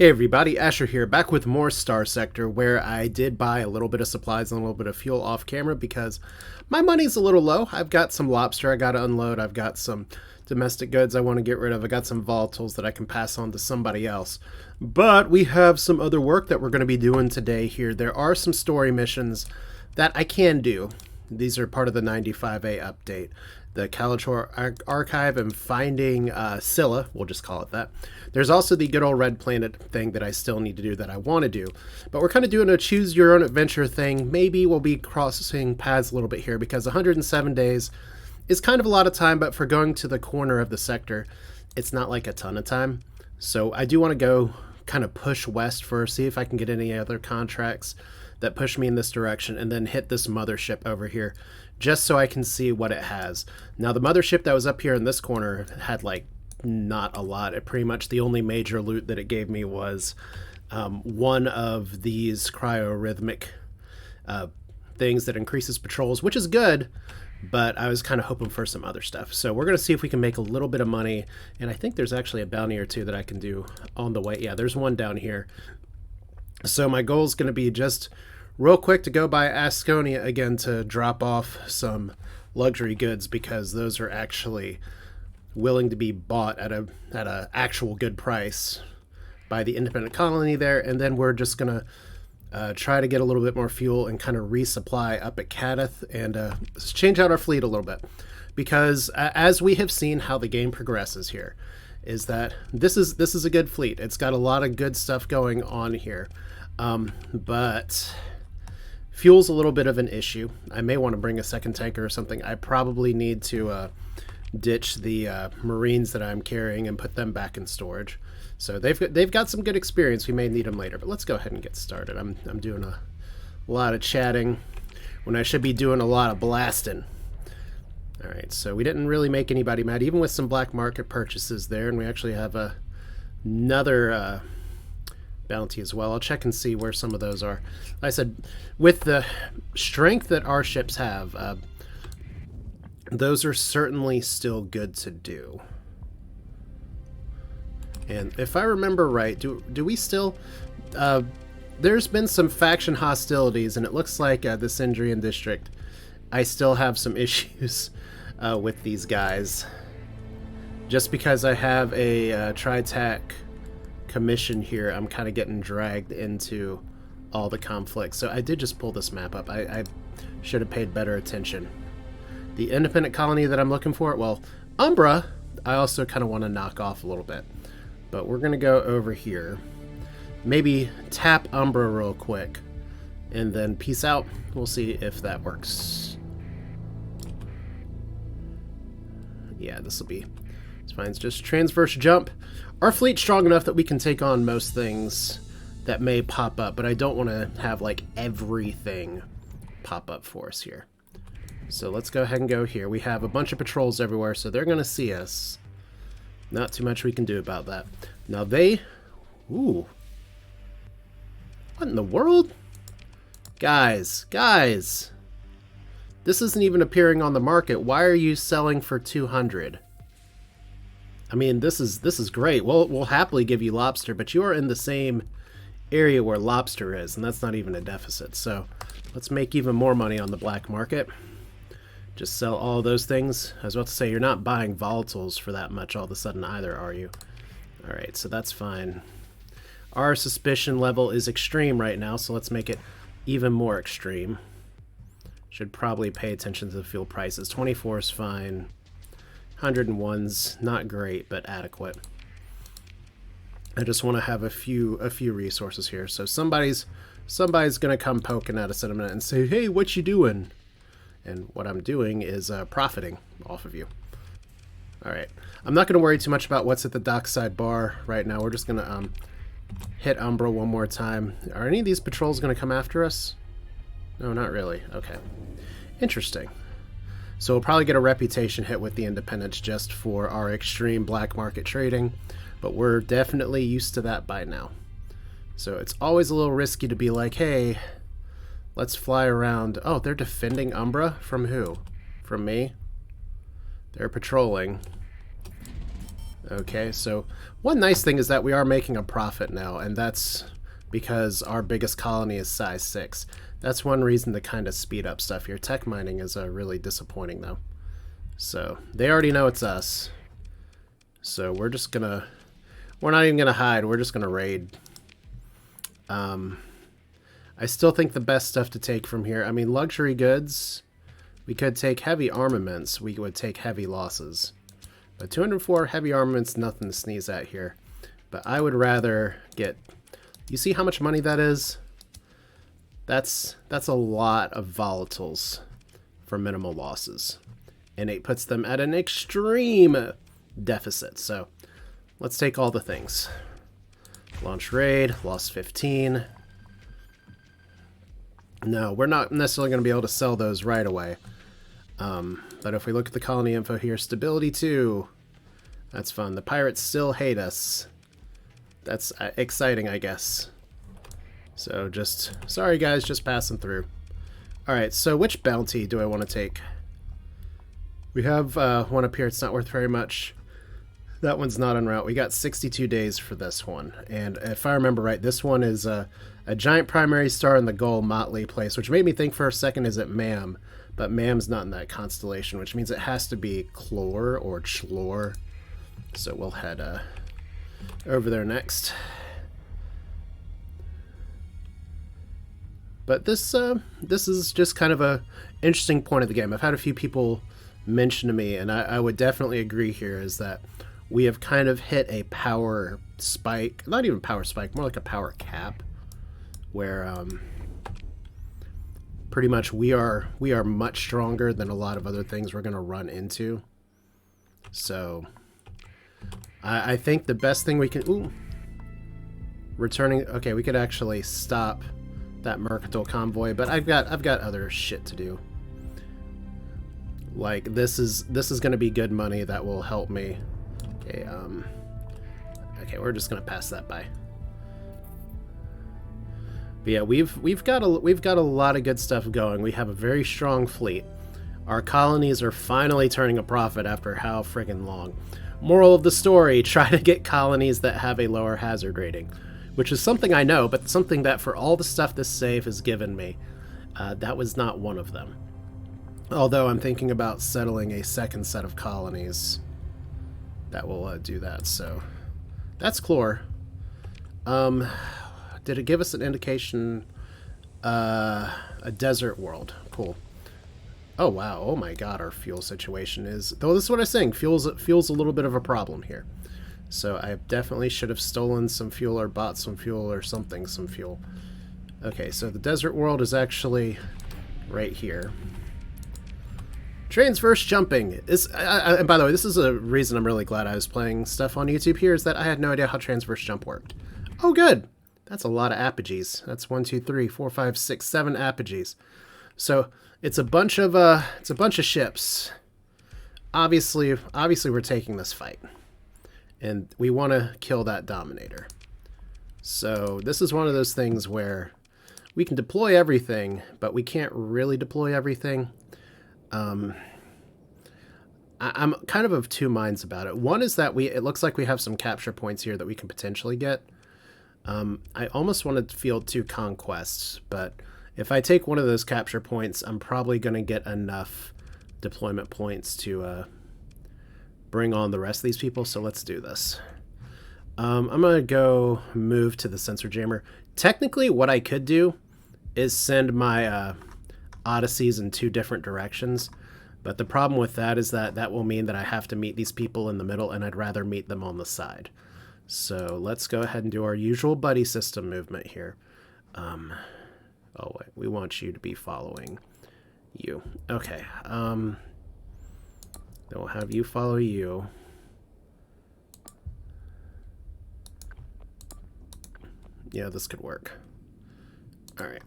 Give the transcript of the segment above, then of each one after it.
Hey everybody, Asher here, back with more Starsector, where I did buy a little bit of supplies and a little bit of fuel off camera because my money's a little low. I've got some lobster I gotta unload, I've got some domestic goods I want to get rid of, I got some volatiles that I can pass on to somebody else. But we have some other work that we're going to be doing today here. There are some story missions that I can do. These are part of the 95A update. The Calator Archive and finding Scylla, we'll just call it that. There's also the good old Red Planet thing that I still need to do that I want to do. But we're kind of doing a choose your own adventure thing. Maybe we'll be crossing paths a little bit here because 107 days is kind of a lot of time, but for going to the corner of the sector, it's not like a ton of time. So I do want to go kind of push west first, see if I can get any other contracts that push me in this direction, and then hit this mothership over here just so I can see what it has. Now the mothership that was up here in this corner had like not a lot. It pretty much the only major loot that it gave me was one of these cryorhythmic things that increases patrols, which is good, but I was kind of hoping for some other stuff. So we're going to see if we can make a little bit of money, and I think there's actually a bounty or two that I can do on the way. Yeah, there's one down here. So my goal is going to be just real quick to go by Asconia again to drop off some luxury goods, because those are actually willing to be bought at a actual good price by the independent colony there. And then we're just going to try to get a little bit more fuel and kind of resupply up at Cadath and change out our fleet a little bit, because as we have seen how the game progresses here, is that this is a good fleet. It's got a lot of good stuff going on here, but fuel's a little bit of an issue. I may want to bring a second tanker or something. I probably need to ditch the Marines that I'm carrying and put them back in storage. So they've got some good experience. We may need them later, but let's go ahead and get started. I'm doing a lot of chatting when I should be doing a lot of blasting. All right, so we didn't really make anybody mad, even with some black market purchases there, and we actually have another bounty as well. I'll check and see where some of those are. Like I said, with the strength that our ships have, those are certainly still good to do. And if I remember right, do we still... there's been some faction hostilities, and it looks like the Sindrian district, I still have some issues with these guys. Just because I have a tri-tach commission here, I'm kind of getting dragged into all the conflicts. So I did just pull this map up. I should have paid better attention. The independent colony that I'm looking for, well, Umbra, I also kind of want to knock off a little bit. But we're going to go over here. Maybe tap Umbra real quick, and then peace out. We'll see if that works. Yeah, this will be... it's fine. It's just transverse jump. Our fleet's strong enough that we can take on most things that may pop up, but I don't want to have, like, everything pop up for us here. So let's go ahead and go here. We have a bunch of patrols everywhere, so they're going to see us. Not too much we can do about that. Now they... ooh. What in the world? Guys. This isn't even appearing on the market. Why are you selling for 200? I mean, this is great. We'll happily give you lobster, but you are in the same area where lobster is, and that's not even a deficit. So let's make even more money on the black market. Just sell all those things. I was about to say, you're not buying volatiles for that much all of a sudden either, are you? All right, so that's fine. Our suspicion level is extreme right now, so let's make it even more extreme. Should probably pay attention to the fuel prices. 24 is fine. 101's not great, but adequate. I just want to have a few resources here. So somebody's gonna come poking at us in a minute and say, "Hey, what you doing?" And what I'm doing is profiting off of you. All right, I'm not gonna worry too much about what's at the dockside bar right now. We're just gonna hit Umbra one more time. Are any of these patrols gonna come after us? No, not really. Okay, interesting. So we'll probably get a reputation hit with the independents just for our extreme black market trading, but we're definitely used to that by now. So it's always a little risky to be like, hey, let's fly around. Oh, they're defending Umbra? From who? From me? They're patrolling. Okay, so one nice thing is that we are making a profit now, and that's because our biggest colony is size 6. That's one reason to kind of speed up stuff here. Tech mining is really disappointing, though. So, they already know it's us. So, we're just gonna... We're not even gonna hide, we're just gonna raid. I still think the best stuff to take from here... I mean, luxury goods... We could take heavy armaments, we would take heavy losses. But 204 heavy armaments, nothing to sneeze at here. But I would rather get... You see how much money that is? That's a lot of volatiles for minimal losses. And it puts them at an extreme deficit. So let's take all the things. Launch raid, lost 15. No, we're not necessarily going to be able to sell those right away. But if we look at the colony info here, stability 2. That's fun. The pirates still hate us. That's exciting, I guess. So just, sorry guys, just passing through. Alright, so which bounty do I want to take? We have one up here, it's not worth very much. That one's not en route. We got 62 days for this one. And if I remember right, this one is a giant primary star in the Gull Motley place, which made me think for a second, is it Mam? But Mam's not in that constellation, which means it has to be Chlor or Chlor. So we'll head over there next. But this is just kind of a interesting point of the game. I've had a few people mention to me, and I would definitely agree here, is that we have kind of hit a power spike. Not even power spike, more like a power cap, where pretty much we are much stronger than a lot of other things we're going to run into. So I think the best thing we can... Ooh. Returning... Okay, we could actually stop that mercantile convoy, but I've got other shit to do. Like, this is going to be good money that will help me. Okay, okay, we're just going to pass that by. But yeah, we've got a lot of good stuff going. We have a very strong fleet. Our colonies are finally turning a profit after how friggin' long. Moral of the story, try to get colonies that have a lower hazard rating. Which is something I know, but something that for all the stuff this save has given me, that was not one of them. Although I'm thinking about settling a second set of colonies that will do that, so... That's Chlor. Did it give us an indication? A desert world. Cool. Oh wow, oh my god, our fuel situation is... Though this is what I was saying, fuel's a little bit of a problem here. So I definitely should have stolen some fuel or bought some fuel or something, some fuel. Okay, so the desert world is actually right here. Transverse jumping is... and by the way, this is a reason I'm really glad I was playing stuff on YouTube here, is that I had no idea how transverse jump worked. Oh good! That's a lot of apogees. That's 1, 2, 3, 4, 5, 6, 7 apogees. So it's a bunch of ships. Obviously we're taking this fight. And we want to kill that Dominator. So this is one of those things where we can deploy everything, but we can't really deploy everything. I'm kind of two minds about it. One is that it looks like we have some capture points here that we can potentially get. I almost want to field 2 conquests, but if I take one of those capture points, I'm probably going to get enough deployment points to... bring on the rest of these people, so let's do this. I'm going to go move to the sensor jammer. Technically, what I could do is send my Odysseys in 2 different directions, but the problem with that is that will mean that I have to meet these people in the middle, and I'd rather meet them on the side. So let's go ahead and do our usual buddy system movement here. Oh wait, we want you to be following you. Okay, then we'll have you follow you. Yeah, this could work. Alright.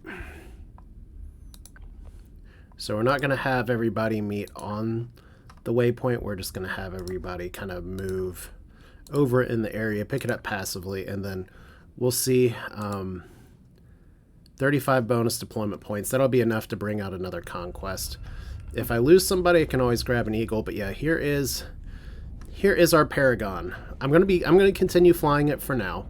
So we're not going to have everybody meet on the waypoint. We're just going to have everybody kind of move over in the area, pick it up passively, and then we'll see 35 bonus deployment points. That'll be enough to bring out another conquest. If I lose somebody, I can always grab an eagle, but yeah, here is here is our Paragon. I'm gonna continue flying it for now.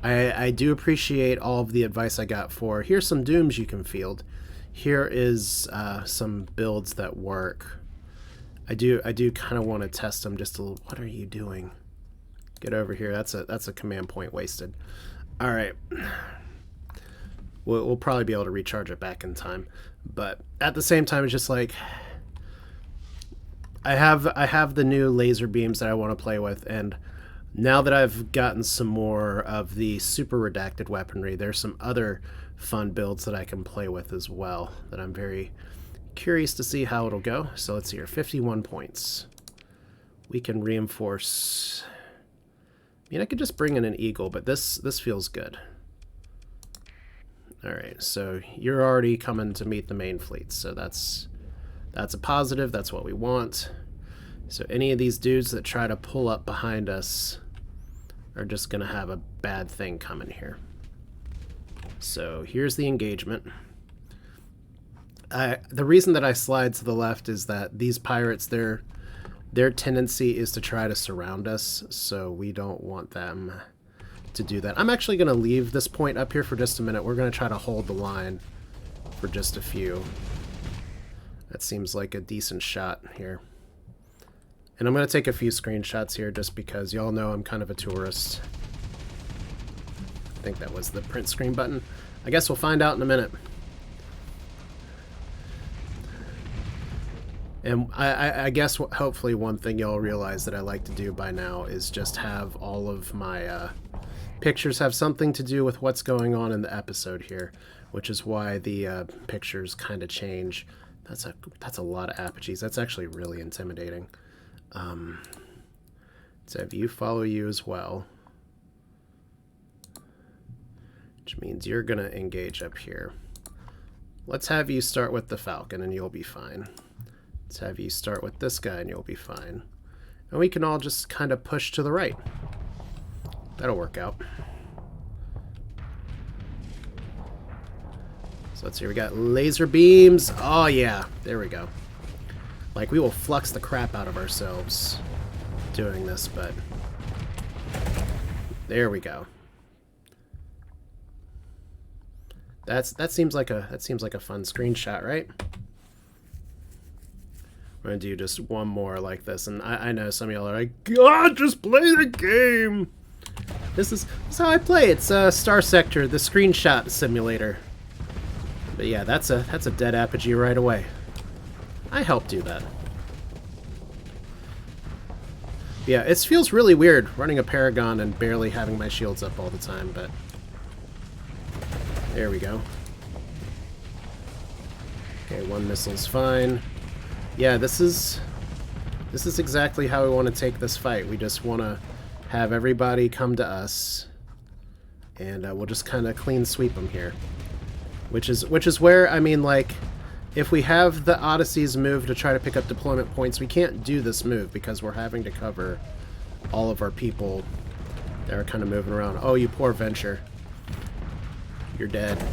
I do appreciate all of the advice I got for here's some dooms you can field. Here is some builds that work. I do kind of want to test them just a little. What are you doing? Get over here. That's a command point wasted. All right. We'll probably be able to recharge it back in time, but at the same time, it's just like I have the new laser beams that I want to play with, and now that I've gotten some more of the super redacted weaponry, there's some other fun builds that I can play with as well that I'm very curious to see how it'll go. So let's see here, 51 points. We can reinforce. I mean, I could just bring in an eagle, but this feels good. All right, so you're already coming to meet the main fleet, so that's a positive. That's what we want. So any of these dudes that try to pull up behind us are just going to have a bad thing coming here. So here's the engagement. The reason that I slide to the left is that these pirates, their tendency is to try to surround us, so we don't want them to do that. I'm actually going to leave this point up here for just a minute. We're going to try to hold the line for just a few. That seems like a decent shot here. And I'm going to take a few screenshots here just because y'all know I'm kind of a tourist. I think that was the print screen button. I guess we'll find out in a minute. And I guess hopefully one thing y'all realize that I like to do by now is just have all of my pictures have something to do with what's going on in the episode here, which is why the pictures kind of change. That's a lot of apogees. That's actually really intimidating. Let's have you follow you as well, which means you're going to engage up here. Let's have you start with the Falcon and you'll be fine. Let's have you start with this guy and you'll be fine. And we can all just kind of push to the right. That'll work out. So let's see, we got laser beams. Oh yeah, there we go. Like, we will flux the crap out of ourselves doing this, but there we go. That seems like a fun screenshot, right? We're gonna do just one more like this, and I know some of y'all are like, God, just play the game. This is how I play. It's Starsector, the screenshot simulator. But yeah, that's a dead apogee right away. I helped do that. Yeah, it feels really weird running a Paragon and barely having my shields up all the time, but there we go. Okay, one missile's fine. Yeah, this is exactly how we want to take this fight. We just want to have everybody come to us, and we'll just kind of clean sweep them here. Which is where, I mean, like, if we have the Odyssey's move to try to pick up deployment points, we can't do this move because we're having to cover all of our people that are kind of moving around. Oh, you poor Venture. You're dead.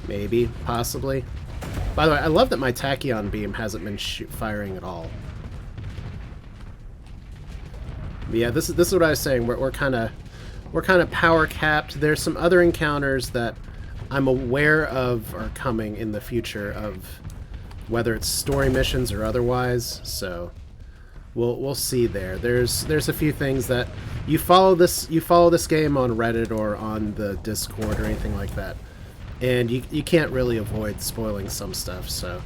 Maybe, possibly. By the way, I love that my tachyon beam hasn't been firing at all. But yeah, this is what I was saying. We're kind of power capped. There's some other encounters that I'm aware of are coming in the future, of whether it's story missions or otherwise. So we'll see there. There's a few things that you follow this game on Reddit or on the Discord or anything like that, and you can't really avoid spoiling some stuff. So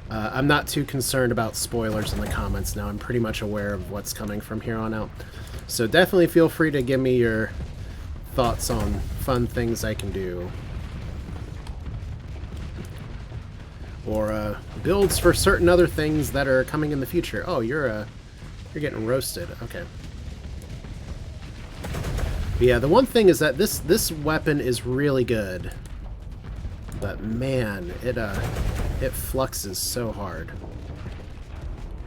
I'm not too concerned about spoilers in the comments now. I'm pretty much aware of what's coming from here on out. So definitely feel free to give me your thoughts on fun things I can do. Or builds for certain other things that are coming in the future. Oh, you're getting roasted. Okay. But yeah, the one thing is that this weapon is really good. But man, it fluxes so hard.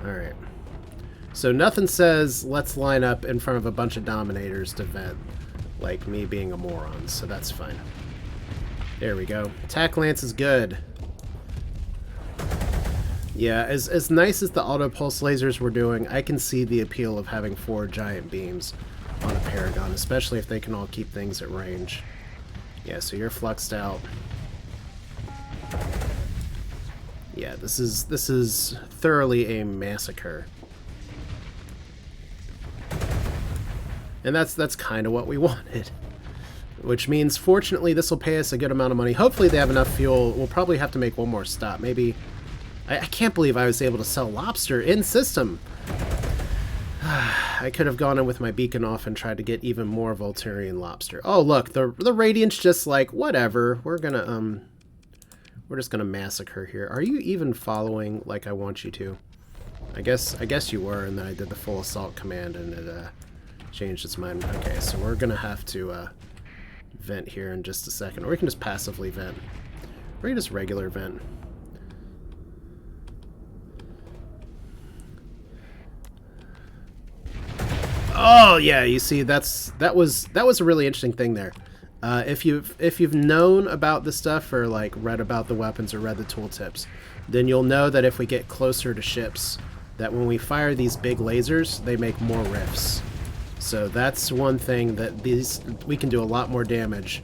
Alright. So nothing says let's line up in front of a bunch of Dominators to vent, like me being a moron, so that's fine. There we go. Attack Lance is good. Yeah, as nice as the auto pulse lasers were doing, I can see the appeal of having 4 giant beams on a Paragon, especially if they can all keep things at range. Yeah, so you're fluxed out. Yeah, this is thoroughly a massacre. And that's kind of what we wanted. Which means, fortunately, this will pay us a good amount of money. Hopefully they have enough fuel. We'll probably have to make one more stop. Maybe... I can't believe I was able to sell lobster in system. I could have gone in with my beacon off and tried to get even more Volturian lobster. Oh, look, the Radiant's just like, whatever. We're just gonna massacre here. Are you even following like I want you to? I guess you were, and then I did the full assault command and it changed its mind. Okay, so we're gonna have to vent here in just a second. Or we can just passively vent. Or we can just regular vent. Oh yeah, you see that was a really interesting thing there. If you've known about this stuff or like read about the weapons or read the tooltips, then you'll know that if we get closer to ships, that when we fire these big lasers, they make more rifts. So that's one thing that we can do a lot more damage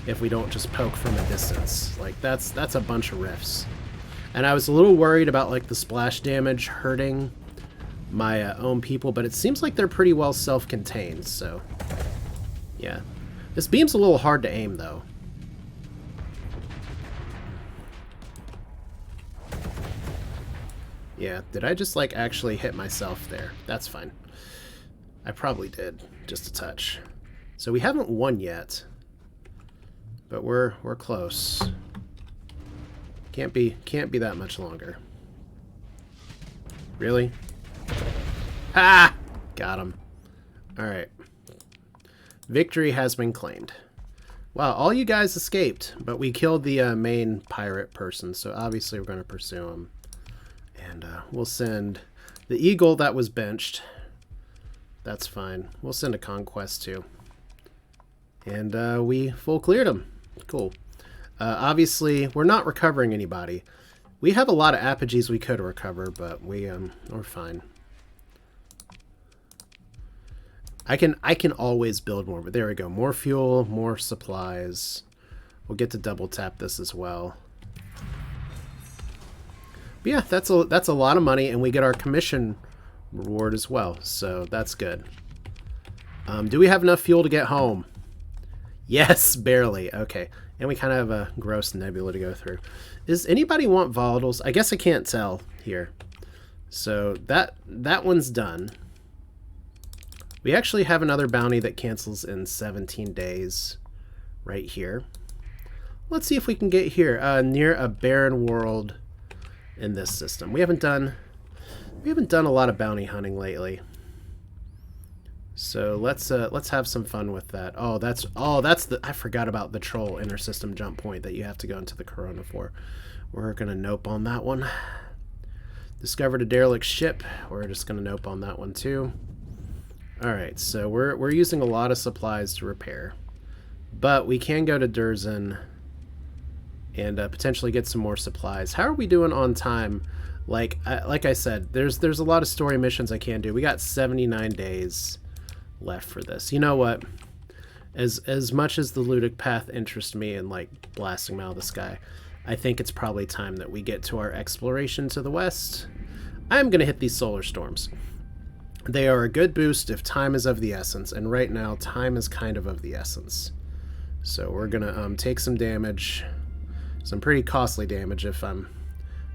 if we don't just poke from a distance. Like that's a bunch of rifts. And I was a little worried about like the splash damage hurting my own people, but it seems like they're pretty well self-contained, so yeah. This beam's a little hard to aim, though. Yeah, did I just, like, actually hit myself there? That's fine. I probably did, just a touch. So we haven't won yet, but we're close. Can't be that much longer. Really? Ha! Got him. Alright. Victory has been claimed. Wow, all you guys escaped, but we killed the main pirate person, so obviously we're going to pursue him. And we'll send the eagle that was benched. That's fine. We'll send a conquest too. And we full cleared him. Cool. Obviously, we're not recovering anybody. We have a lot of apogees we could recover, but we're fine. I can always build more, but there we go. More fuel, more supplies. We'll get to double tap this as well. But yeah, that's a lot of money, and we get our commission reward as well, so that's good. Do we have enough fuel to get home? Yes, barely. Okay, and we kind of have a gross nebula to go through. Does anybody want volatiles? I guess I can't tell here. So that one's done. We actually have another bounty that cancels in 17 days right here. Let's see if we can get here, near a barren world in this system. We haven't done a lot of bounty hunting lately. So let's have some fun with that. I forgot about the troll intersystem jump point that you have to go into the Corona for. We're gonna nope on that one. Discovered a derelict ship. We're just gonna nope on that one too. Alright, so we're using a lot of supplies to repair. But we can go to Durzen and potentially get some more supplies. How are we doing on time? Like I said, there's a lot of story missions I can do. We got 79 days left for this. You know what? As much as the ludic path interests me in like blasting them out of the sky, I think it's probably time that we get to our exploration to the west. I'm gonna hit these solar storms. They are a good boost if time is of the essence, and right now time is kind of the essence. So we're gonna take some damage, some pretty costly damage if I'm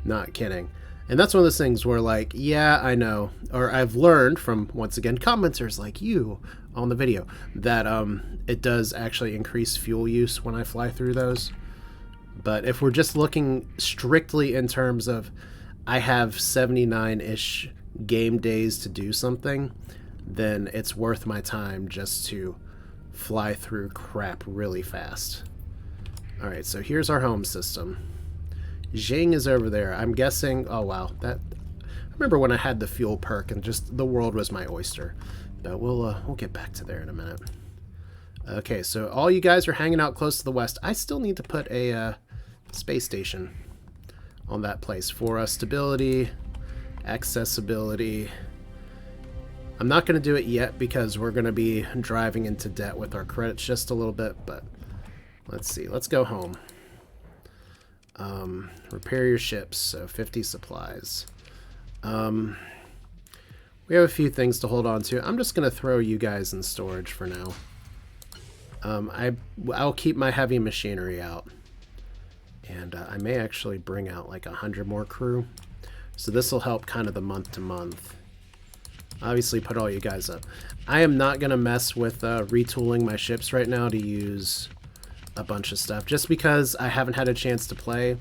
not kidding. And that's one of those things where like, yeah, I know, or I've learned from, once again, commenters like you on the video, that it does actually increase fuel use when I fly through those. But if we're just looking strictly in terms of I have 79-ish game days to do something, then it's worth my time just to fly through crap really fast. Alright, so here's our home system. Jing is over there. I'm guessing... Oh, wow. I remember when I had the fuel perk and just the world was my oyster. But we'll get back to there in a minute. Okay, so all you guys are hanging out close to the west. I still need to put a space station on that place for us. Stability, accessibility. I'm not going to do it yet because we're going to be driving into debt with our credits just a little bit, but let's see. Let's go home. Repair your ships, so 50 supplies. We have a few things to hold on to. I'm just going to throw you guys in storage for now. I'll keep my heavy machinery out. And I may actually bring out like 100 more crew. So this will help kind of the month to month. Obviously put all you guys up. I am not going to mess with retooling my ships right now to use a bunch of stuff. Just because I haven't had a chance to play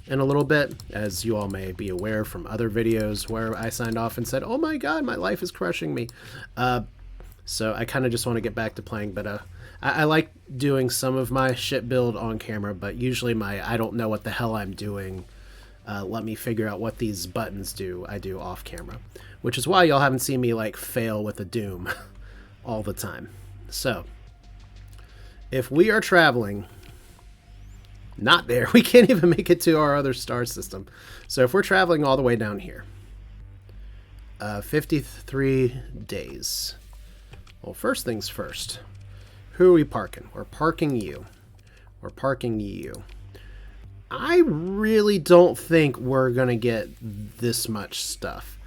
in a little bit. As you all may be aware from other videos where I signed off and said, oh my god, my life is crushing me. So I kind of just want to get back to playing. But I like doing some of my ship build on camera, but usually I don't know what the hell I'm doing. Let me figure out what these buttons do. I do off camera, which is why y'all haven't seen me like fail with a Doom all the time. So if we are traveling, not there, we can't even make it to our other star system. So if we're traveling all the way down here, 53 days. Well, first things first. Who are we parking? We're parking you. We're parking you. I really don't think we're going to get this much stuff.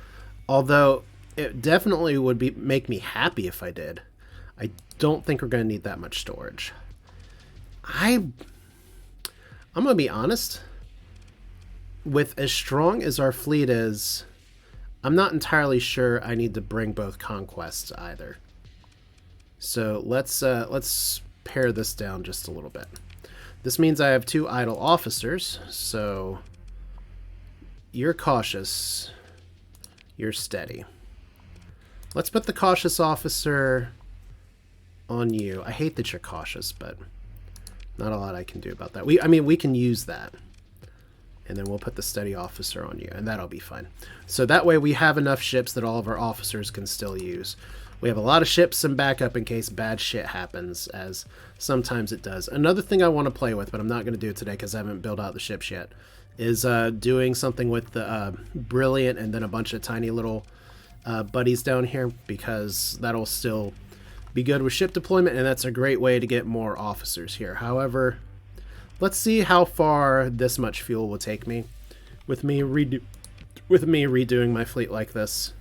Although, it definitely would make me happy if I did. I don't think we're going to need that much storage. I'm going to be honest. With as strong as our fleet is, I'm not entirely sure I need to bring both conquests either. So let's pare this down just a little bit. This means I have 2 idle officers, so you're cautious, you're steady. Let's put the cautious officer on you. I hate that you're cautious, but not a lot I can do about that. I mean, we can use that. And then we'll put the steady officer on you, and that'll be fine. So that way we have enough ships that all of our officers can still use. We have a lot of ships and backup in case bad shit happens, as sometimes it does. Another thing I want to play with, but I'm not going to do it today because I haven't built out the ships yet, is doing something with the Brilliant and then a bunch of tiny little buddies down here, because that'll still be good with ship deployment, and that's a great way to get more officers here. However, let's see how far this much fuel will take me with me redoing my fleet like this.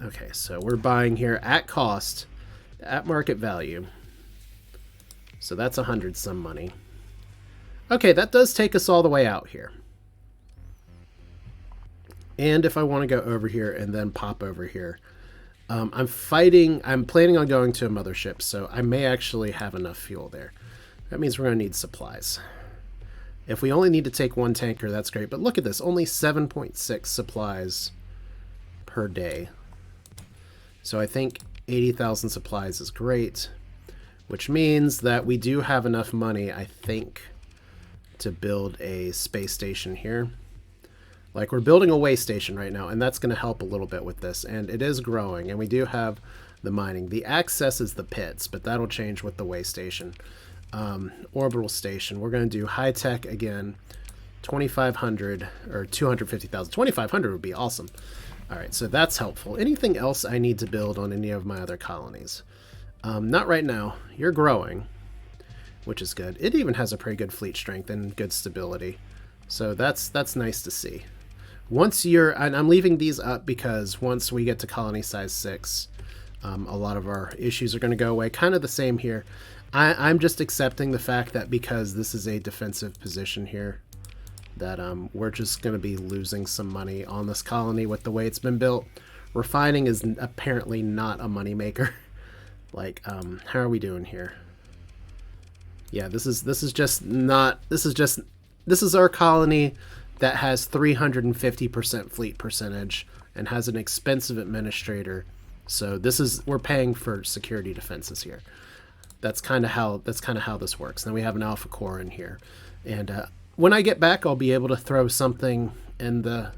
Okay, so we're buying here at cost, at market value. So that's 100 some money. Okay, that does take us all the way out here. And if I want to go over here and then pop over here, I'm planning on going to a mothership, so I may actually have enough fuel there. That means we're going to need supplies. If we only need to take 1 tanker, that's great. But look at this, only 7.6 supplies per day. So I think 80,000 supplies is great, which means that we do have enough money, I think, to build a space station here. Like, we're building a way station right now, and that's going to help a little bit with this. And it is growing, and we do have the mining. The access is the pits, but that'll change with the way station. Orbital station, we're going to do high tech again, 2,500 or 250,000. 2,500 would be awesome. All right, so that's helpful. Anything else I need to build on any of my other colonies? Not right now. You're growing, which is good. It even has a pretty good fleet strength and good stability, so that's nice to see. Once and I'm leaving these up because once we get to colony size 6, a lot of our issues are going to go away. Kind of the same here. I'm just accepting the fact that because this is a defensive position here, that we're just going to be losing some money on this colony with the way it's been built. Refining is apparently not a moneymaker. Like, how are we doing here? Yeah, this is our colony that has 350% fleet percentage and has an expensive administrator. So we're paying for security defenses here. That's kind of how this works. Then we have an alpha core in here, and when I get back, I'll be able to throw something into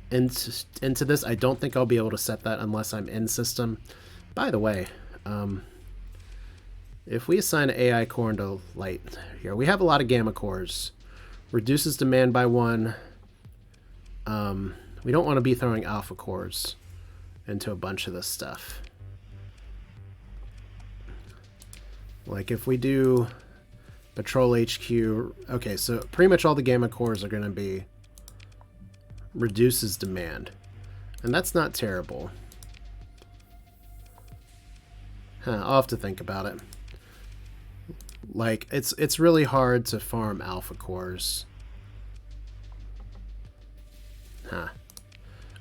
this. I don't think I'll be able to set that unless I'm in system. By the way, if we assign an AI core into light here, we have a lot of gamma cores Reduces demand by 1. We don't want to be throwing alpha cores into a bunch of this stuff. Like if we do Patrol HQ, okay, so pretty much all the gamma cores are going to be reduces demand. And that's not terrible. I'll have to think about it. Like, it's really hard to farm alpha cores.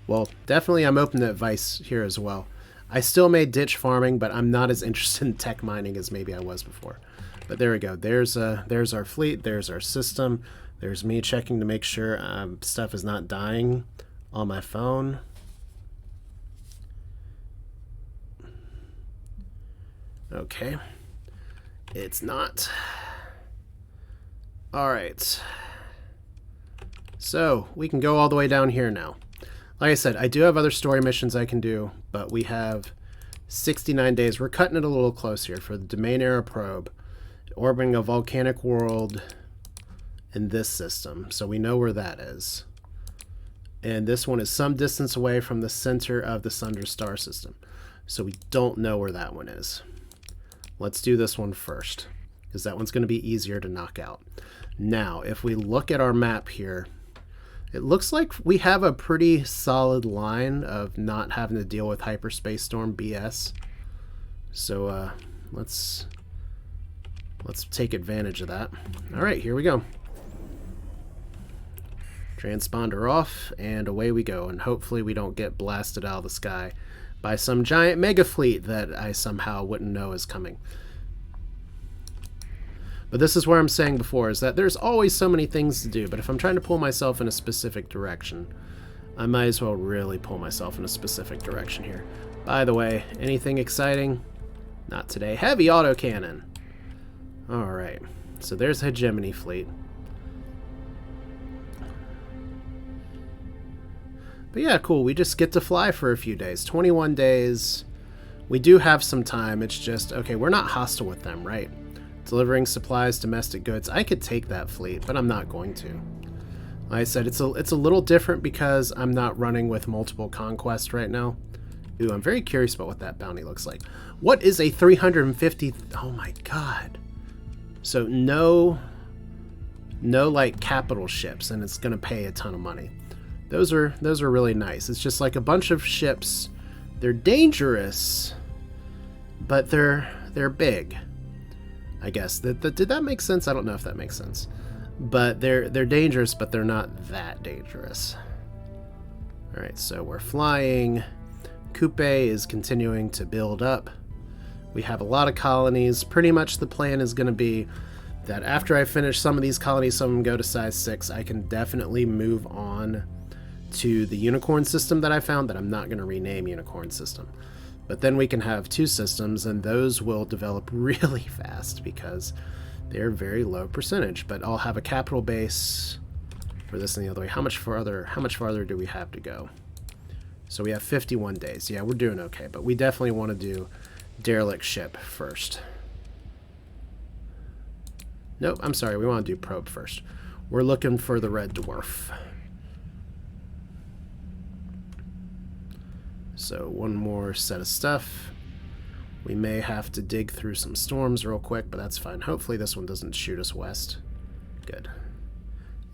Well, definitely I'm open to advice here as well. I still may ditch farming, but I'm not as interested in tech mining as maybe I was before. But there we go. There's our fleet. There's our system. There's me checking to make sure stuff is not dying on my phone. Okay. It's not. All right. So we can go all the way down here now. Like I said, I do have other story missions I can do, but we have 69 days. We're cutting it a little close here for the Domain Era probe, orbiting a volcanic world in this system. So we know where that is. And this one is some distance away from the center of the Sundra star system. So we don't know where that one is. Let's do this one first, because that one's going to be easier to knock out. Now, if we look at our map here, it looks like we have a pretty solid line of not having to deal with hyperspace storm BS. So let's take advantage of that. All right, here we go. Transponder off, and away we go. And hopefully we don't get blasted out of the sky by some giant mega fleet that I somehow wouldn't know is coming. But this is where I'm saying before, is that there's always so many things to do, but if I'm trying to pull myself in a specific direction, I might as well really pull myself in a specific direction here. By the way, anything exciting? Not today. Heavy autocannon. Alright, so there's the Hegemony fleet. But yeah, cool, we just get to fly for a few days. 21 days. We do have some time, it's just, okay, we're not hostile with them, right? Delivering supplies, domestic goods. I could take that fleet, but I'm not going to. Like I said, it's a little different because I'm not running with multiple conquests right now. Ooh, I'm very curious about what that bounty looks like. What is a 350? Oh my god. So no like capital ships, and it's gonna pay a ton of money. Those are really nice. It's just like a bunch of ships. They're dangerous, but they're big. I guess. Did that make sense? I don't know if that makes sense. But they're dangerous, but they're not that dangerous. Alright, so we're flying. Coupe is continuing to build up. We have a lot of colonies. Pretty much the plan is going to be that after I finish some of these colonies, some of them go to size 6, I can definitely move on to the Unicorn system that I found that I'm not going to rename Unicorn system. But then we can have 2 systems, and those will develop really fast because they're very low percentage. But I'll have a capital base for this and the other way. How much farther do we have to go? So we have 51 days. Yeah, we're doing okay, but we definitely want to do derelict ship first. Nope, I'm sorry. We want to do probe first. We're looking for the red dwarf. So one more set of stuff. We may have to dig through some storms real quick, but that's fine. Hopefully this one doesn't shoot us west. Good.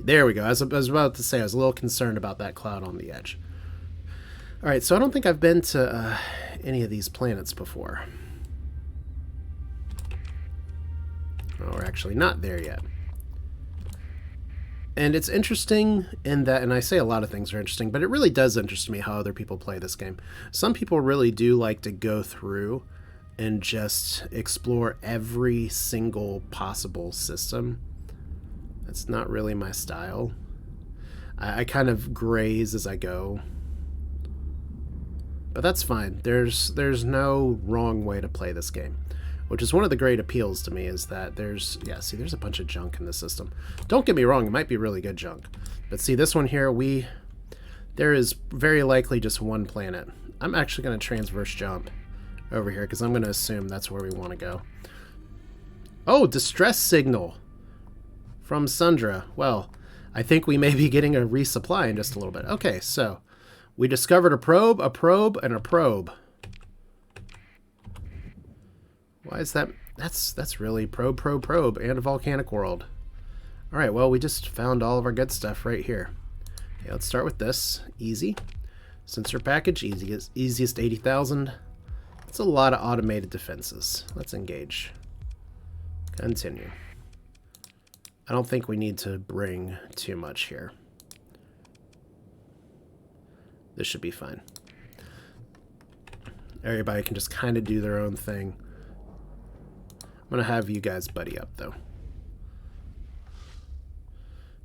There we go. As I was about to say, I was a little concerned about that cloud on the edge. Alright, so I don't think I've been to any of these planets before. Oh, we're actually not there yet. And it's interesting in that, and I say a lot of things are interesting, but it really does interest me how other people play this game. Some people really do like to go through and just explore every single possible system. That's not really my style. I kind of graze as I go. But that's fine. There's no wrong way to play this game. Which is one of the great appeals to me, is that there's a bunch of junk in the system. Don't get me wrong, it might be really good junk. But see, this one here, there is very likely just one planet. I'm actually going to transverse jump over here, because I'm going to assume that's where we want to go. Oh, distress signal from Sundra. Well, I think we may be getting a resupply in just a little bit. Okay, so we discovered a probe, and a probe. Why is that? That's really probe, and a volcanic world. All right, well, we just found all of our good stuff right here. Okay, let's start with this. Easy. Sensor package, easiest 80,000. That's a lot of automated defenses. Let's engage. Continue. I don't think we need to bring too much here. This should be fine. Everybody can just kind of do their own thing. I'm going to have you guys buddy up, though.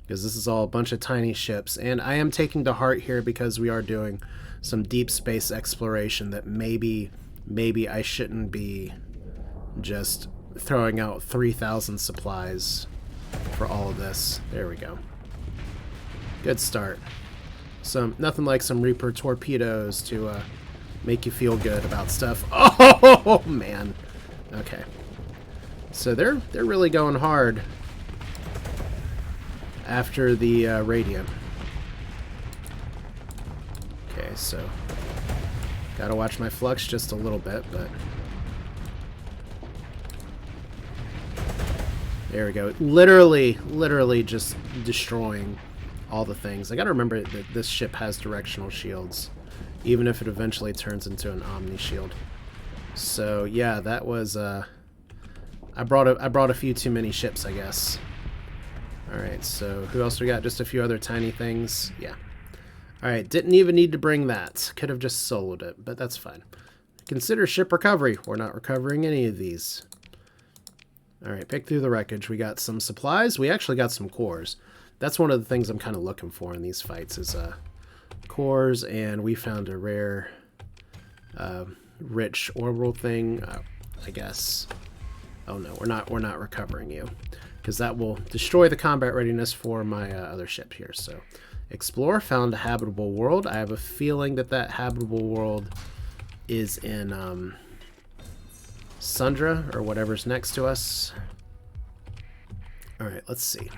Because this is all a bunch of tiny ships. And I am taking to heart here because we are doing some deep space exploration that maybe I shouldn't be just throwing out 3,000 supplies for all of this. There we go. Good start. Nothing like some Reaper torpedoes to make you feel good about stuff. Oh, man. Okay. So they're really going hard after the radiant. Okay, so gotta watch my flux just a little bit, but there we go. Literally just destroying all the things. I gotta remember that this ship has directional shields, even if it eventually turns into an omni shield. So yeah, that was I brought a few too many ships, I guess. Alright, so who else we got? Just a few other tiny things. Yeah. Alright, didn't even need to bring that. Could have just soloed it, but that's fine. Consider ship recovery. We're not recovering any of these. Alright, pick through the wreckage. We got some supplies. We actually got some cores. That's one of the things I'm kind of looking for in these fights is cores, and we found a rare rich orbital thing, I guess. Oh no, we're not recovering you, because that will destroy the combat readiness for my other ship here. So, explore, found a habitable world. I have a feeling that habitable world is in Sundra or whatever's next to us. All right, let's see.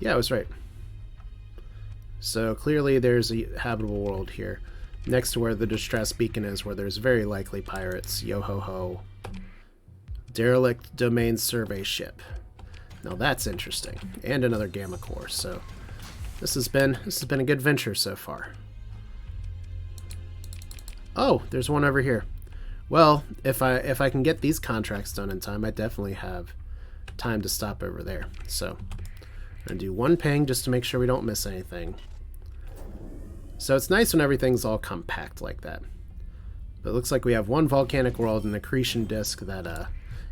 Yeah, I was right. So clearly there's a habitable world here, next to where the distress beacon is, where there's very likely pirates. Yo ho ho. Derelict domain survey ship. Now that's interesting, and another gamma core. So this has been a good venture so far. Oh, there's one over here. Well, if I can get these contracts done in time, I definitely have time to stop over there. So I'm gonna do one ping just to make sure we don't miss anything. So it's nice when everything's all compact like that. But it looks like we have one volcanic world and an accretion disk that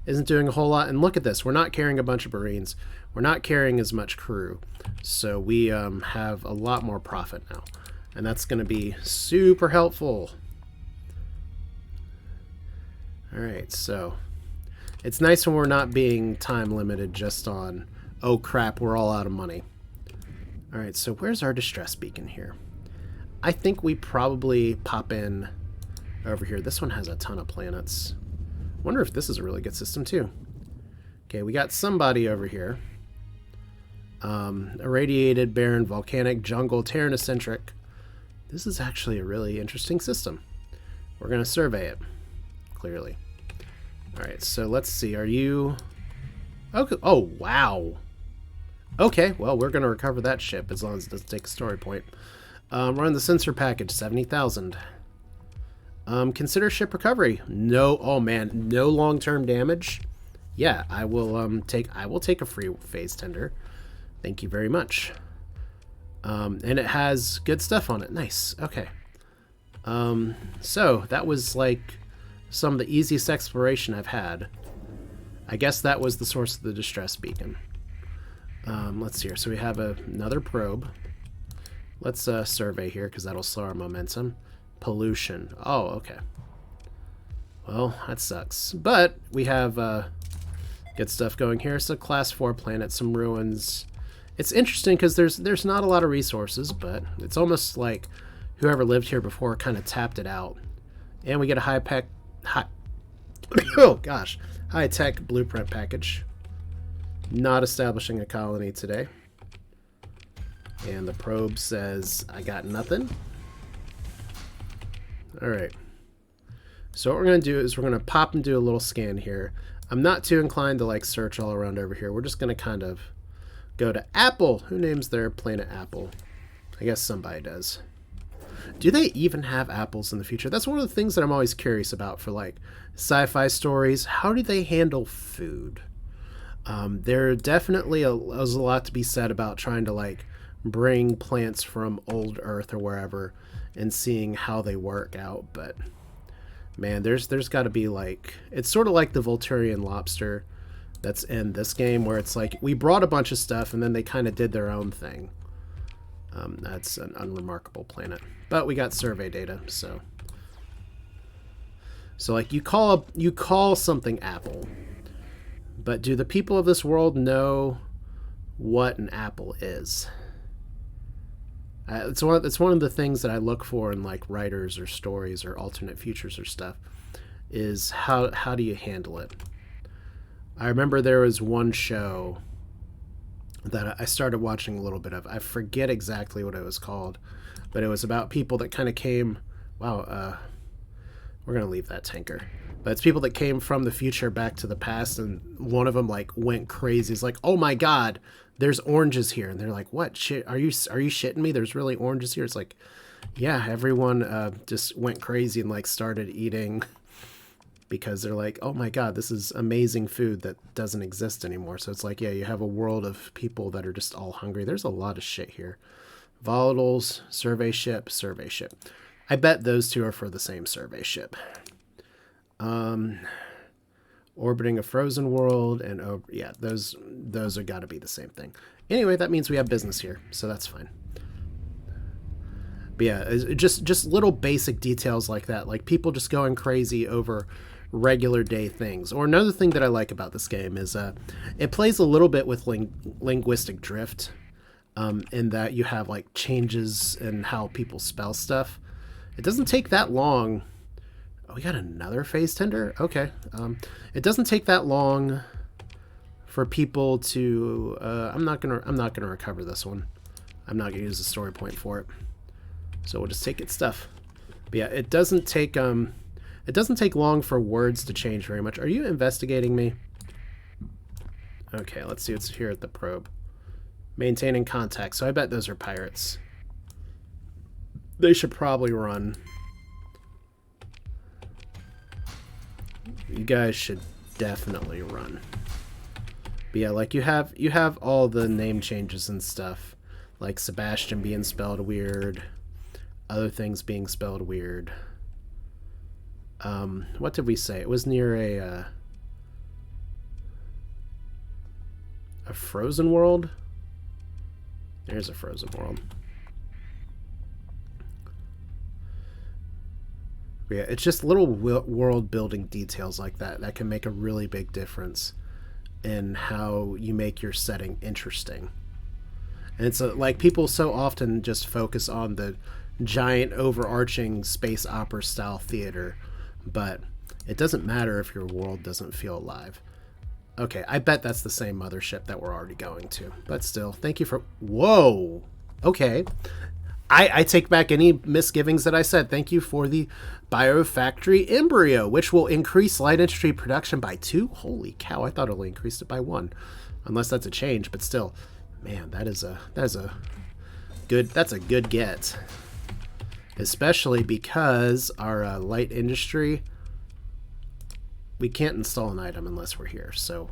isn't doing a whole lot. And look at this, we're not carrying a bunch of Marines. We're not carrying as much crew. So we have a lot more profit now. And that's going to be super helpful. Alright, so it's nice when we're not being time limited just on, oh crap, we're all out of money. Alright, so where's our distress beacon here? I think we probably pop in over here. This one has a ton of planets. Wonder if this is a really good system too. Okay, we got somebody over here. Irradiated, barren, volcanic, jungle, Terran-eccentric. This is actually a really interesting system. We're going to survey it, clearly. Alright, so let's see. Are you... Okay. Oh, wow. Okay, well, we're going to recover that ship as long as it doesn't take a story point. Run the sensor package, 70,000. Consider ship recovery. No, oh man, no long-term damage. Yeah, I will take a free phase tender. Thank you very much. And it has good stuff on it. Nice. Okay. So that was like some of the easiest exploration I've had. I guess that was the source of the distress beacon. Let's see here. So we have another probe. Let's survey here because that'll slow our momentum. Pollution. Oh, okay. Well, that sucks. But we have good stuff going here. So class 4 planet, some ruins. It's interesting because there's not a lot of resources, but it's almost like whoever lived here before kind of tapped it out. And we get a high-tech blueprint package. Not establishing a colony today. And the probe says, I got nothing. Alright. So what we're going to do is we're going to pop and do a little scan here. I'm not too inclined to like search all around over here. We're just going to kind of go to Apple. Who names their planet Apple? I guess somebody does. Do they even have apples in the future? That's one of the things that I'm always curious about for like sci-fi stories. How do they handle food? There definitely is a lot to be said about trying to like bring plants from old Earth or wherever and seeing how they work out, but man, there's got to be like, it's sort of like the Volturian lobster that's in this game, where it's like we brought a bunch of stuff and then they kind of did their own thing. That's an unremarkable planet, but we got survey data, so like you call something apple, but do the people of this world know what an apple is? It's one of the things that I look for in like writers or stories or alternate futures or stuff, is how do you handle it? I remember there was one show that I started watching a little bit of. I forget exactly what it was called, but it was about people that kind of came. Wow, we're gonna leave that tanker. But it's people that came from the future back to the past, and one of them like went crazy. He's like, "Oh my God, there's oranges here," and they're like, "What shit? Are you shitting me? There's really oranges here?" It's like, yeah, everyone just went crazy and like started eating because they're like, "Oh my God, this is amazing food that doesn't exist anymore." So it's like, yeah, you have a world of people that are just all hungry. There's a lot of shit here. Volatiles, survey ship, survey ship. I bet those two are for the same survey ship. Orbiting a frozen world, and oh yeah, those are got to be the same thing. Anyway, that means we have business here, so that's fine. But yeah, just little basic details like that, like people just going crazy over regular day things. Or another thing that I like about this game is it plays a little bit with linguistic drift, in that you have like changes in how people spell stuff. It doesn't take that long. Oh, we got another phase tender? Okay. It doesn't take that long for people to I'm not gonna recover this one. I'm not gonna use a story point for it. So we'll just take its stuff. But yeah, it doesn't take long for words to change very much. Are you investigating me? Okay, let's see what's here at the probe. Maintaining contact. So I bet those are pirates. They should probably run. You guys should definitely run. But yeah, like you have all the name changes and stuff, like Sebastian being spelled weird, other things being spelled weird. What did we say? It was near a frozen world. There's a frozen world. But yeah, it's just little world building details like that can make a really big difference in how you make your setting interesting. And it's like people so often just focus on the giant overarching space opera style theater, but it doesn't matter if your world doesn't feel alive. Okay, I bet that's the same mothership that we're already going to, but still, thank you for... Whoa! Okay. I take back any misgivings that I said. Thank you for the biofactory embryo, which will increase light industry production by 2. Holy cow, I thought it only increased it by 1. Unless that's a change, but still. Man, that's a good get. Especially because our light industry, we can't install an item unless we're here. So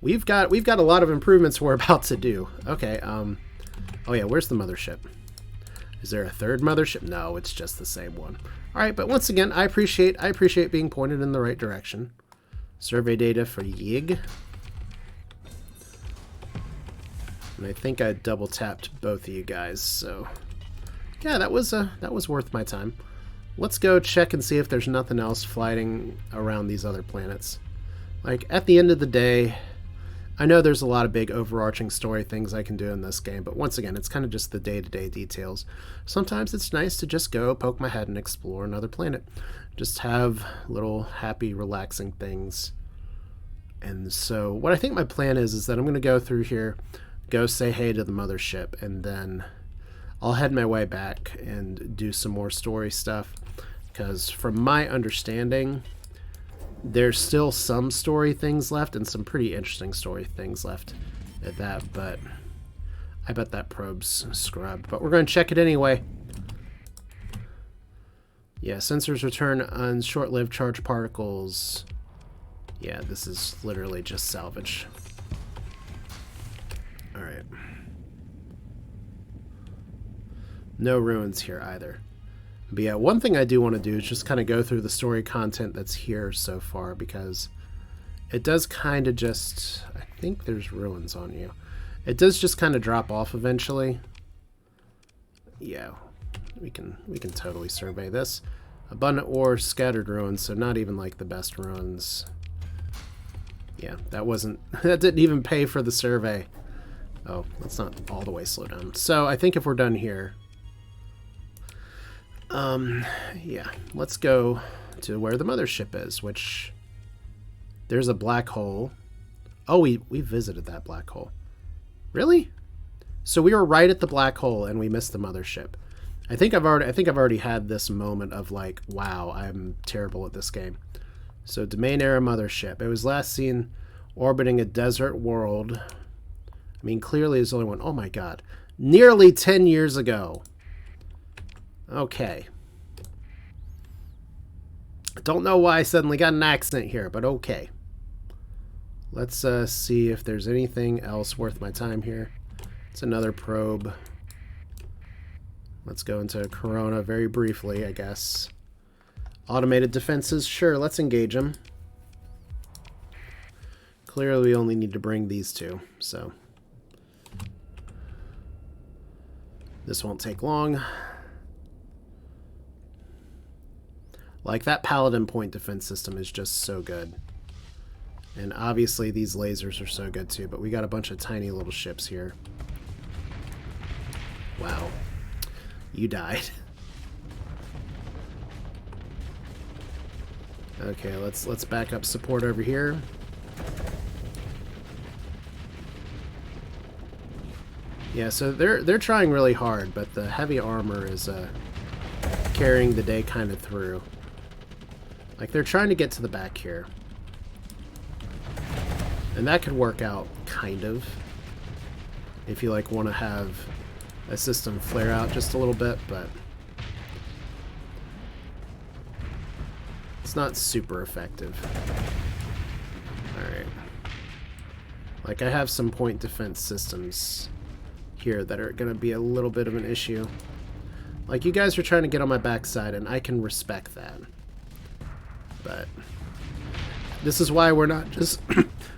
we've got a lot of improvements we're about to do. Okay, oh yeah, where's the mothership? Is there a third mothership? No, it's just the same one. All right, but once again, I appreciate being pointed in the right direction. Survey data for Yig. And I think I double tapped both of you guys, so yeah, that was worth my time. Let's go check and see if there's nothing else flying around these other planets. Like, at the end of the day, I know there's a lot of big overarching story things I can do in this game, but once again, it's kind of just the day-to-day details. Sometimes it's nice to just go poke my head and explore another planet. Just have little happy, relaxing things And so what I think my plan is that I'm going to go through here, go say hey to the mothership, and then I'll head my way back and do some more story stuff. Because from my understanding, there's still some story things left and some pretty interesting story things left at that, but I bet that probe's scrubbed. But we're going to check it anyway. Yeah, sensors return on short-lived charged particles. Yeah, this is literally just salvage. Alright. No ruins here either. But yeah, one thing I do want to do is just kind of go through the story content that's here so far, because it does kind of just... I think there's ruins on you. It does just kind of drop off eventually. Yeah, we can totally survey this. Abundant ore, scattered ruins, so not even like the best ruins. Yeah, that wasn't... that didn't even pay for the survey. Oh, let's not all the way slow down. So I think if we're done here... yeah, let's go to where the mothership is, which... there's a black hole. Oh, we visited that black hole. Really? So we were right at the black hole and we missed the mothership. I think I've already had this moment of like, wow, I'm terrible at this game. So domain era mothership. It was last seen orbiting a desert world. I mean, clearly there's only one. Oh my god. Nearly 10 years ago. Okay. I don't know why I suddenly got an accent here, but okay. Let's see if there's anything else worth my time here. It's another probe. Let's go into Corona very briefly, I guess. Automated defenses, sure, let's engage them. Clearly we only need to bring these two, so. This won't take long. Like, that Paladin point defense system is just so good. And obviously these lasers are so good too, but we got a bunch of tiny little ships here. Wow. You died. Okay, let's back up support over here. Yeah, so they're trying really hard, but the heavy armor is carrying the day kind of through. Like, they're trying to get to the back here. And that could work out, kind of. If you, like, want to have a system flare out just a little bit, but it's not super effective. Alright. Like, I have some point defense systems here that are going to be a little bit of an issue. Like, you guys are trying to get on my backside, and I can respect that. But this is why we're not just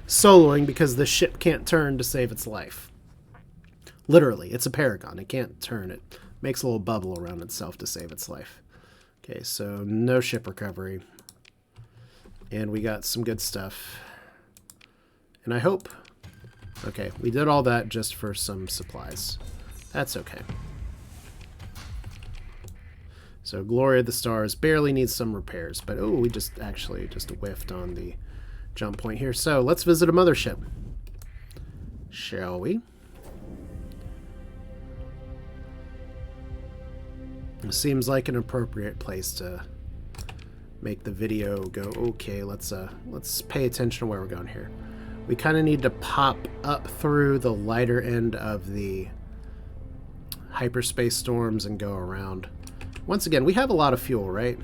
soloing, because the ship can't turn to save its life. Literally, it's a Paragon. It can't turn. It makes a little bubble around itself to save its life. Okay, so no ship recovery. And we got some good stuff. And I hope... okay, we did all that just for some supplies. That's okay. So Glory of the Stars barely needs some repairs. But, oh, we just whiffed on the jump point here. So let's visit a mothership. Shall we? It seems like an appropriate place to make the video go, okay, let's pay attention to where we're going here. We kind of need to pop up through the lighter end of the hyperspace storms and go around. Once again, we have a lot of fuel, right?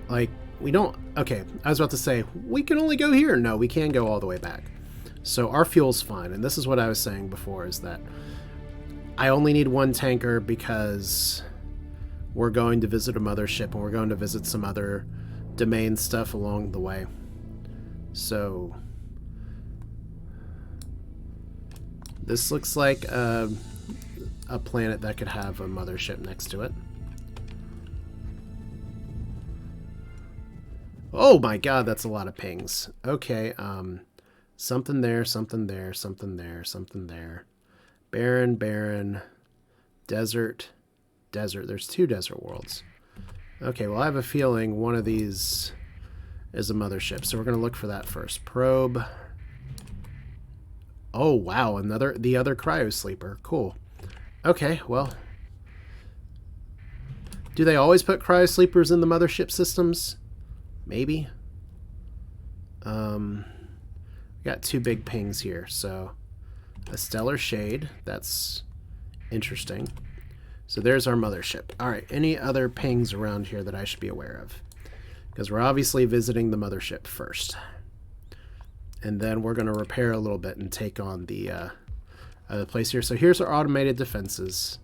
Like, we don't... okay, I was about to say, we can only go here. No, we can go all the way back. So our fuel's fine, and this is what I was saying before, is that I only need one tanker because we're going to visit a mothership and we're going to visit some other domain stuff along the way. So this looks like a planet that could have a mothership next to it. Oh my god, that's a lot of pings. Okay, something there, something there, something there, something there. Barren, barren, desert, desert. There's two desert worlds. Okay, well, I have a feeling one of these is a mothership. So we're going to look for that first. Probe. Oh, wow. The other cryo sleeper. Cool. Okay, well. Do they always put cryo sleepers in the mothership systems? Maybe. We got 2 big pings here. So a stellar shade. That's interesting. So there's our mothership. All right, any other pings around here that I should be aware of? Because we're obviously visiting the mothership first. And then we're going to repair a little bit and take on the other place here. So here's our automated defenses.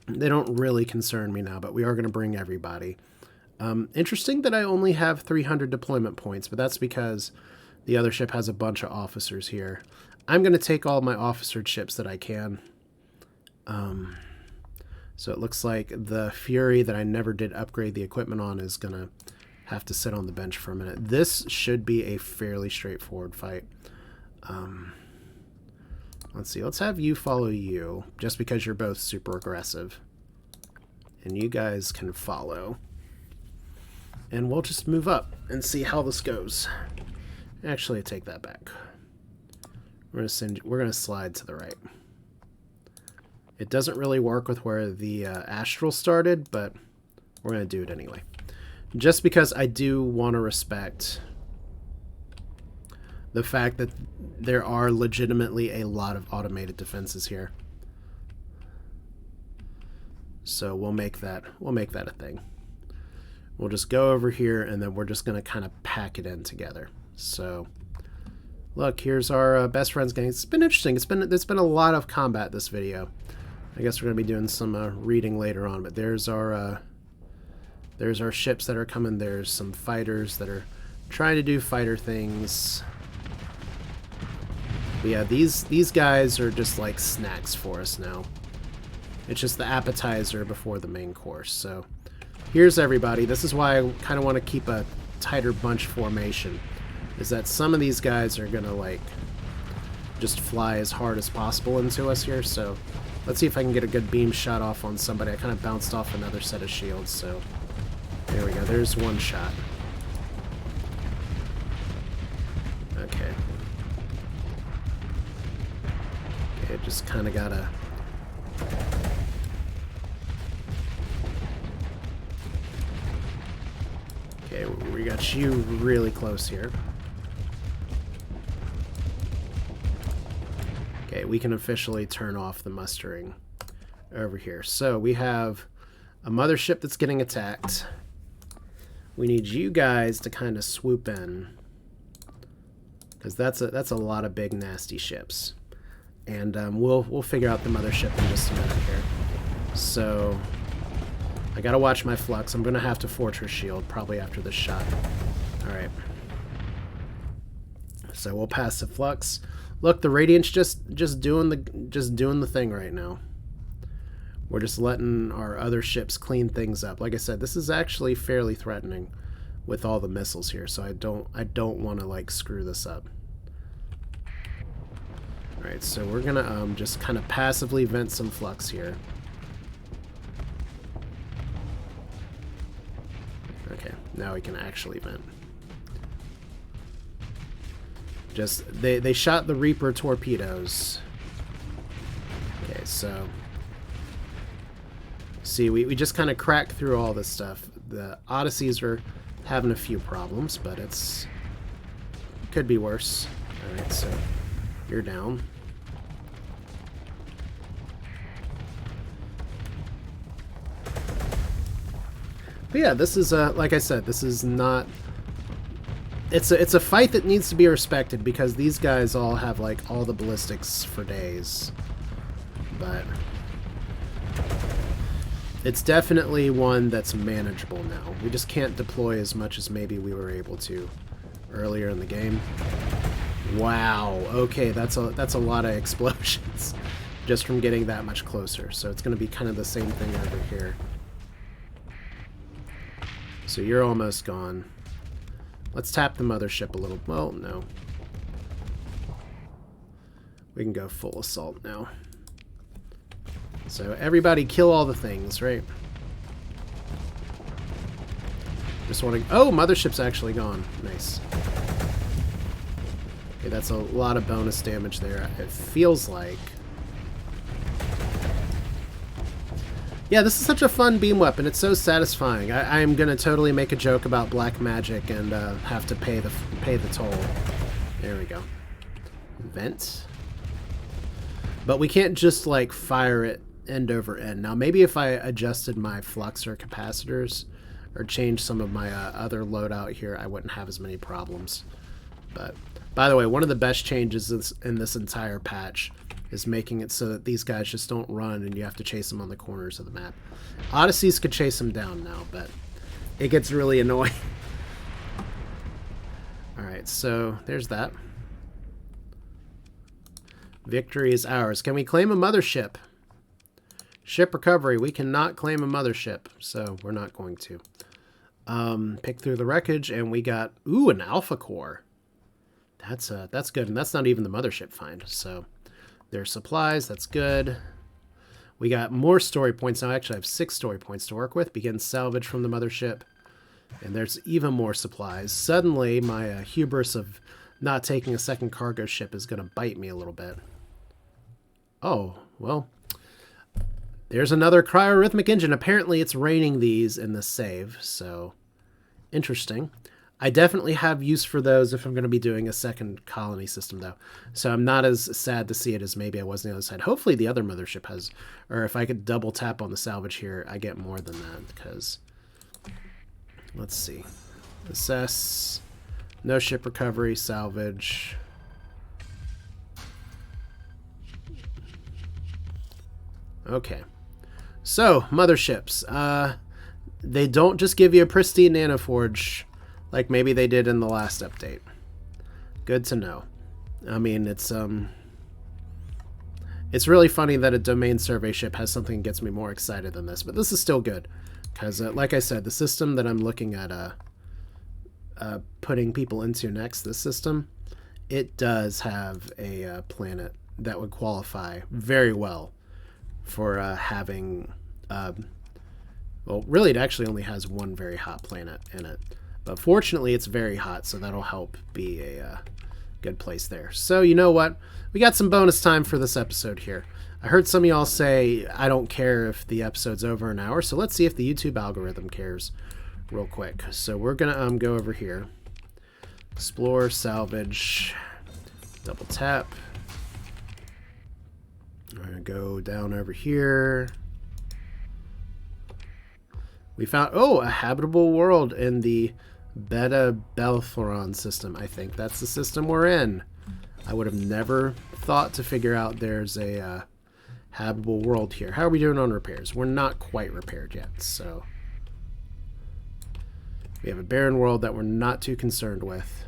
They don't really concern me now, but we are going to bring everybody. Interesting that I only have 300 deployment points, but that's because the other ship has a bunch of officers here. I'm going to take all my officered ships that I can. So it looks like the Fury that I never did upgrade the equipment on is going to have to sit on the bench for a minute. This should be a fairly straightforward fight. Let's see. Let's have you follow you, just because you're both super aggressive. And you guys can follow. And we'll just move up and see how this goes. Actually, I take that back. We're going to slide to the right. It doesn't really work with where the Astral started, but we're going to do it anyway. Just because I do want to respect the fact that there are legitimately a lot of automated defenses here. So we'll make that a thing. We'll just go over here, and then we're just going to kind of pack it in together. So look, here's our best friends gang. It's been interesting. There's been a lot of combat this video. I guess we're going to be doing some reading later on, but there's our ships that are coming. There's some fighters that are trying to do fighter things. But yeah, these guys are just like snacks for us now. It's just the appetizer before the main course. So here's everybody. This is why I kind of want to keep a tighter bunch formation, is that some of these guys are going to like just fly as hard as possible into us here. So let's see if I can get a good beam shot off on somebody. I kind of bounced off another set of shields, so there we go. There's one shot. Okay. Okay, just kind of gotta... Okay, we got you really close here. Okay, we can officially turn off the mustering over here. So we have a mothership that's getting attacked. We need you guys to kind of swoop in, because that's a lot of big nasty ships. And we'll figure out the mothership in just a minute here. So I gotta watch my flux. I'm gonna have to fortress shield probably after this shot. All right. So we'll pass the flux. Look, the Radiant's just doing the thing right now. We're just letting our other ships clean things up. Like I said, this is actually fairly threatening with all the missiles here, so I don't want to like screw this up. All right, so we're gonna just kind of passively vent some flux here. Okay, now we can actually vent. Just they shot the Reaper torpedoes. Okay, so see, we just kind of cracked through all this stuff. The Odysseys are having a few problems, but it could be worse. All right, so you're down. But yeah, this is like I said, this is not. It's a fight that needs to be respected, because these guys all have like all the ballistics for days. But it's definitely one that's manageable now. We just can't deploy as much as maybe we were able to earlier in the game. Wow. Okay, that's a lot of explosions just from getting that much closer. So it's going to be kind of the same thing over here. So you're almost gone. Let's tap the mothership a little. Well, no. We can go full assault now. So everybody kill all the things, right? just wanting... Oh, Mothership's actually gone. Nice. Okay, that's a lot of bonus damage there, it feels like. Yeah, this is such a fun beam weapon. It's so satisfying. I'm going to totally make a joke about black magic and have to pay the toll. There we go. Vent. But we can't just, like, fire it end over end. Now, maybe if I adjusted my flux or capacitors or changed some of my other loadout here, I wouldn't have as many problems. But, by the way, one of the best changes in this entire patch is making it so that these guys just don't run and you have to chase them on the corners of the map. Odysseys could chase them down now, but it gets really annoying. Alright, so there's that. Victory is ours. Can we claim a mothership? Ship recovery. We cannot claim a mothership, so we're not going to. Pick through the wreckage, and we got... Ooh, an alpha core. That's good, and that's not even the mothership find, so... There's supplies, that's good. We got more story points now. Actually, I have 6 story points to work with. Begin salvage from the mothership. And there's even more supplies. Suddenly, my hubris of not taking a second cargo ship is going to bite me a little bit. Oh, well. There's another cryorhythmic engine. Apparently, it's raining these in the save, so interesting. I definitely have use for those if I'm going to be doing a second colony system, though. So I'm not as sad to see it as maybe I was on the other side. Hopefully the other mothership has... Or if I could double tap on the salvage here, I get more than that, because... Let's see. Assess. No ship recovery, salvage. Okay. So, motherships. They don't just give you a pristine nanoforge... like maybe they did in the last update. Good to know. I mean, it's really funny that a domain survey ship has something that gets me more excited than this, but this is still good. Because, like I said, the system that I'm looking at putting people into next, this system, it does have a planet that would qualify very well for having... well, really, it actually only has one very hot planet in it. But fortunately, it's very hot, so that'll help be a good place there. So, you know what? We got some bonus time for this episode here. I heard some of y'all say, I don't care if the episode's over an hour, so let's see if the YouTube algorithm cares real quick. So we're going to go over here. Explore, salvage, double tap. We're going to go down over here. We found, oh, a habitable world in the Beta Belphron system. I think that's the system we're in. I would have never thought to figure out there's a habitable world here. How are we doing on repairs? We're not quite repaired yet, so... We have a barren world that we're not too concerned with.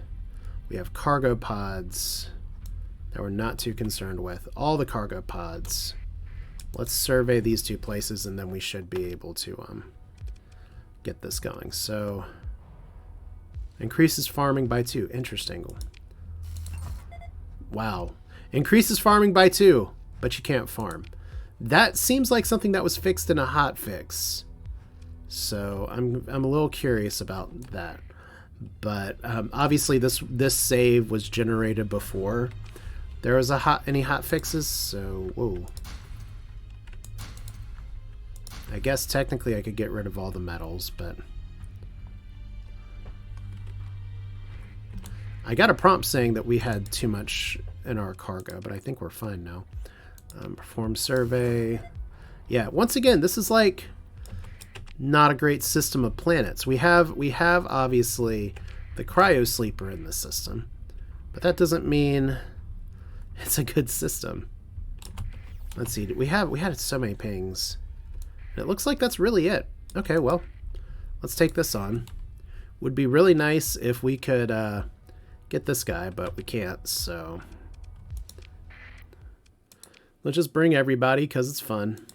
We have cargo pods that we're not too concerned with. All the cargo pods. Let's survey these 2 places, and then we should be able to... get this going. So increases farming by 2. Interesting. Wow. Increases farming by 2, but you can't farm. That seems like something that was fixed in a hot fix. So I'm a little curious about that. But obviously this save was generated before there was any hot fixes. So whoa. I guess technically I could get rid of all the metals, but... I got a prompt saying that we had too much in our cargo, but I think we're fine now. Perform survey. Yeah, once again, this is like not a great system of planets. We have obviously the cryo sleeper in this system, but that doesn't mean it's a good system. Let's see. We had so many pings. It looks like that's really it. Okay, well, let's take this on. Would be really nice if we could get this guy, but we can't, so... Let's just bring everybody, because it's fun.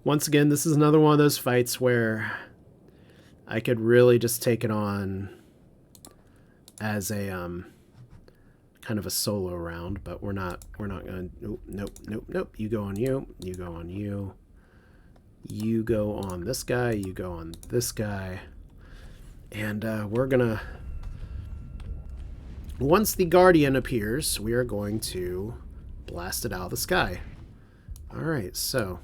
Once again, this is another one of those fights where I could really just take it on as a kind of a solo round, but we're not gonna... Nope. You go on you. You go on you. You go on this guy. You go on this guy. And we're gonna... Once the Guardian appears, we are going to blast it out of the sky. Alright, so...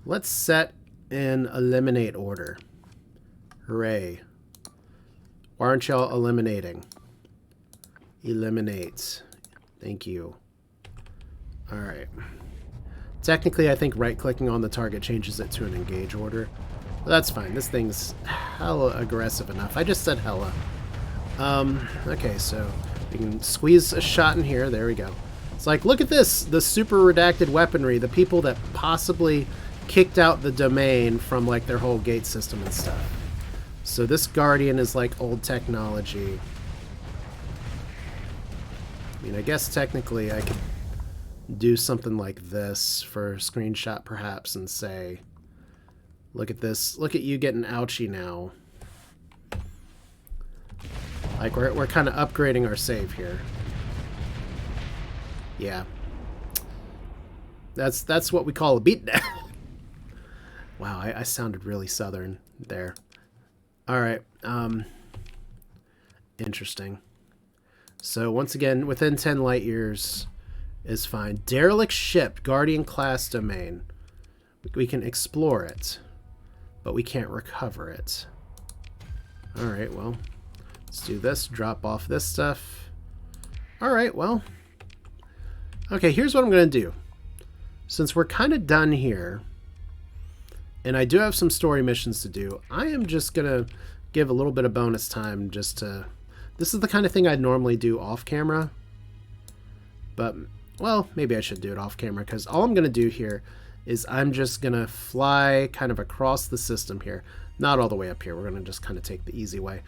let's set in eliminate order. Hooray. Why aren't y'all eliminating? Eliminate. Thank you. Alright. Technically, I think right-clicking on the target changes it to an engage order. But that's fine. This thing's hella aggressive enough. I just said hella. Okay, so we can squeeze a shot in here. There we go. It's like, look at this! The super redacted weaponry. The people that possibly kicked out the domain from, like, their whole gate system and stuff. So this Guardian is, like, old technology. I mean, I guess technically I could do something like this for a screenshot perhaps and say, look at this, look at you getting ouchie now. Like we're kind of upgrading our save here. Yeah. That's what we call a beatdown. Wow, I sounded really southern there. Alright, interesting. So once again, within 10 light years is fine. Derelict ship, Guardian class domain. We can explore it, but we can't recover it. Alright, well, let's do this. Drop off this stuff. Alright, well. Okay, here's what I'm going to do. Since we're kind of done here, and I do have some story missions to do, I am just going to give a little bit of bonus time just to... This is the kind of thing I'd normally do off camera, but, well, maybe I should do it off camera, because all I'm going to do here is I'm just going to fly kind of across the system here. Not all the way up here. We're going to just kind of take the easy way.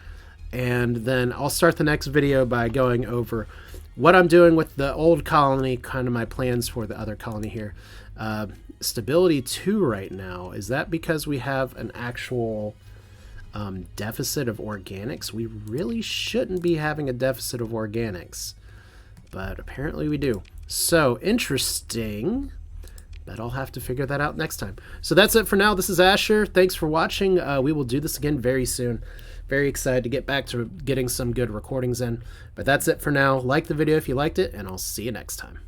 And then I'll start the next video by going over what I'm doing with the old colony, kind of my plans for the other colony here. Stability 2 right now. Is that because we have an actual... deficit of organics? We really shouldn't be having a deficit of organics, but apparently we do. So interesting, but I'll have to figure that out next time. So that's it for now. This is Asher. Thanks for watching. We will do this again very soon. Very excited to get back to getting some good recordings in, but that's it for now. Like the video if you liked it, and I'll see you next time.